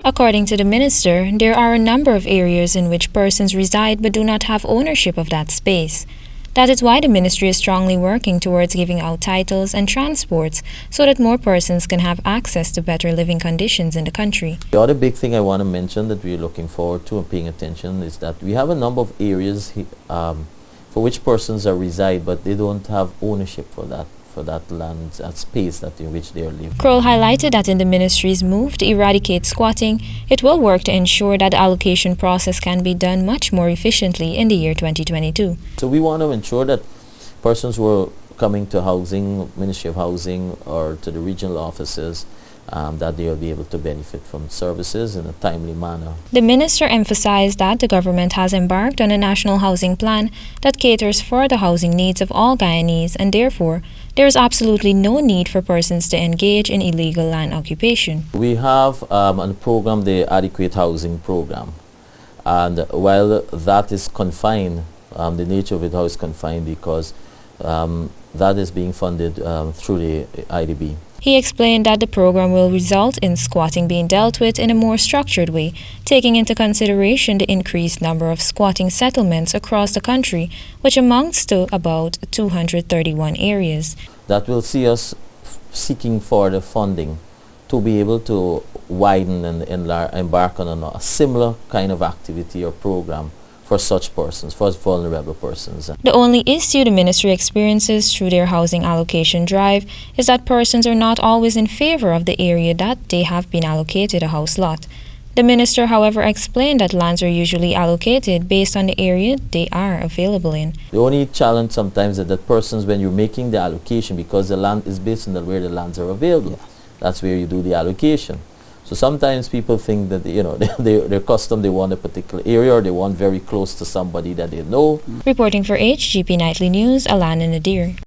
According to the minister, there are a number of areas in which persons reside but do not have ownership of that space. That is why the ministry is strongly working towards giving out titles and transports so that more persons can have access to better living conditions in the country. The other big thing I want to mention that we're looking forward to and paying attention is that we have a number of areas for which persons are reside, but they don't have ownership for that land, that space that in which they are living. Croal highlighted that in the ministry's move to eradicate squatting, it will work to ensure that the allocation process can be done much more efficiently in the year 2022. So we want to ensure that persons who are coming to housing, Ministry of Housing, or to the regional offices, that they will be able to benefit from services in a timely manner. The minister emphasized that the government has embarked on a national housing plan that caters for the housing needs of all Guyanese, and therefore there is absolutely no need for persons to engage in illegal land occupation. We have a program, the Adequate Housing Program, and while that is confined, the nature of it how is confined because that is being funded through the IDB. He explained that the program will result in squatting being dealt with in a more structured way, taking into consideration the increased number of squatting settlements across the country, which amounts to about 231 areas. That will see us seeking for the funding to be able to widen and embark on a similar kind of activity or program for such persons, for vulnerable persons. The only issue the ministry experiences through their housing allocation drive is that persons are not always in favor of the area that they have been allocated a house lot. The minister, however, explained that lands are usually allocated based on the area they are available in. The only challenge sometimes is that persons, when you're making the allocation, because the land is based on where the lands are available, that's where you do the allocation. So sometimes people think that, you know, they're custom, they want a particular area or they want very close to somebody that they know. Reporting for HGP Nightly News, Alana Nadir.